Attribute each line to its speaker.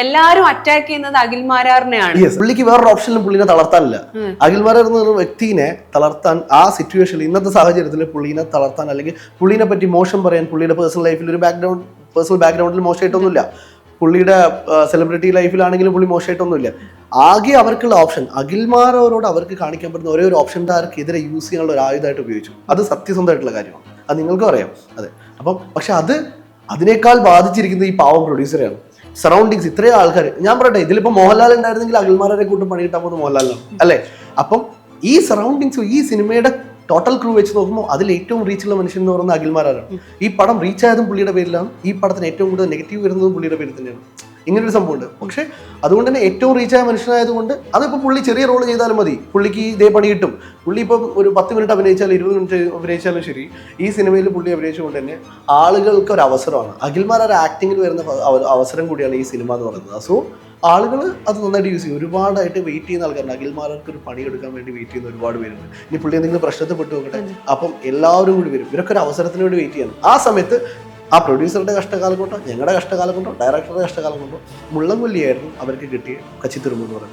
Speaker 1: എല്ലാരും അറ്റാക്ക് ചെയ്യുന്നത് അഖിൽമാരാറിനെയാണ്.
Speaker 2: പുള്ളിക്ക് വേറൊരു ഓപ്ഷനിലും പുള്ളിനെ തളർത്താനില്ല. അഖിൽമാരാർ എന്ന വ്യക്തിനെ തളർത്താൻ ആ സിറ്റുവേഷനിൽ ഇന്നത്തെ സാഹചര്യത്തിൽ പുള്ളിനെ തളർത്താൻ അല്ലെങ്കിൽ പുള്ളിനെ പറ്റി മോശം പറയാൻ പുള്ളിയുടെ പേഴ്സണൽ ലൈഫിൽ ഒരു പേഴ്സണൽ ബാക്ക്ഗ്രൗണ്ടിൽ മോശമായിട്ടൊന്നുമില്ല. പുള്ളിയുടെ സെലിബ്രിറ്റി ലൈഫിലാണെങ്കിലും പുള്ളി മോശമായിട്ടൊന്നുമില്ല. ആകെ അവർക്കുള്ള ഓപ്ഷൻ അഖിൽമാരോട് അവർക്ക് കാണിക്കാൻ പറ്റുന്ന ഒരേ ഒരു ഓപ്ഷൻ എതിരെ യൂസ് ചെയ്യാനുള്ള ഒരു ആയുധമായിട്ട് ഉപയോഗിച്ചു. അത് സത്യസന്ധമായിട്ടുള്ള കാര്യമാണ്, അത് നിങ്ങൾക്കും അറിയാം. അതെ, അപ്പം പക്ഷെ അതിനേക്കാൾ ബാധിച്ചിരിക്കുന്നത് ഈ പാവം പ്രൊഡ്യൂസറെയാണ്. സറൗണ്ടിങ്സ് ഇത്രയും ആൾക്കാർ. ഞാൻ പറയട്ടെ, ഇതിലിപ്പോൾ മോഹൻലാൽ ഉണ്ടായിരുന്നെങ്കിൽ അഖിൽമാരെ കൂട്ടും പണി കിട്ടാൻ പോകുന്നത് മോഹൻലാലിനാണ് അല്ലേ? അപ്പം ഈ സറൗണ്ടിങ്സ് ഈ സിനിമയുടെ ടോട്ടൽ ക്രൂ വെച്ച് നോക്കുമ്പോൾ അതിൽ ഏറ്റവും റീച്ചുള്ള മനുഷ്യൻ എന്ന് പറയുന്നത് അഖിൽമാരാണ്. ഈ പടം റീച്ച് ആയതും പുള്ളിയുടെ പേരിലാണ്, ഈ പടത്തിന് ഏറ്റവും കൂടുതൽ നെഗറ്റീവ് വരുന്നതും പുള്ളിയുടെ പേരിൽ തന്നെയാണ്. ഇങ്ങനൊരു സംഭവമുണ്ട്. പക്ഷെ അതുകൊണ്ട് തന്നെ ഏറ്റവും റീച്ചായ മനുഷ്യനായതുകൊണ്ട് അതിപ്പോൾ പുള്ളി ചെറിയ റോൾ ചെയ്താലും മതി, പുള്ളിക്ക് ഇതേ പണി കിട്ടും. പുള്ളി ഇപ്പം ഒരു 10 മിനിറ്റ് അഭിനയിച്ചാലും 20 മിനിറ്റ് അഭിനയിച്ചാലും ശരി, ഈ സിനിമയിൽ പുള്ളി അഭിനയിച്ചുകൊണ്ട് തന്നെ ആളുകൾക്ക് ഒരു അവസരമാണ്. അഖിൽമാരാർ ആക്ടിങ്ങിൽ വരുന്ന അവസരം കൂടിയാണ് ഈ സിനിമ എന്ന് പറയുന്നത്. സോ ആളുകൾ അത് നന്നായിട്ട് യൂസ് ചെയ്യും. ഒരുപാടായിട്ട് വെയിറ്റ് ചെയ്യുന്ന ആൾക്കാരുണ്ട്. അഖിൽമാരാർക്ക് ഒരു പണി എടുക്കാൻ വേണ്ടി വെയിറ്റ് ചെയ്യുന്ന ഒരുപാട് പേരുണ്ട്. ഇനി പുള്ളി എന്തെങ്കിലും പ്രശ്നത്തിൽ നോക്കട്ടെ, അപ്പം എല്ലാവരും കൂടി വരും. ഇവരൊക്കെ ഒരു അവസരത്തിന് വേണ്ടി വെയിറ്റ് ചെയ്യണം. ആ സമയത്ത് ആ പ്രൊഡ്യൂസറുടെ കഷ്ടകാലം കൊണ്ടോ ഞങ്ങളുടെ കഷ്ടകാലം കൊണ്ടോ ഡയറക്ടറുടെ കഷ്ടകാലം കൊണ്ടോ മുള്ളംകൊല്ലിയായിരുന്നു അവർക്ക് കിട്ടിയ കച്ചിത്തുരുമ്പ് എന്ന് പറയുന്നത്.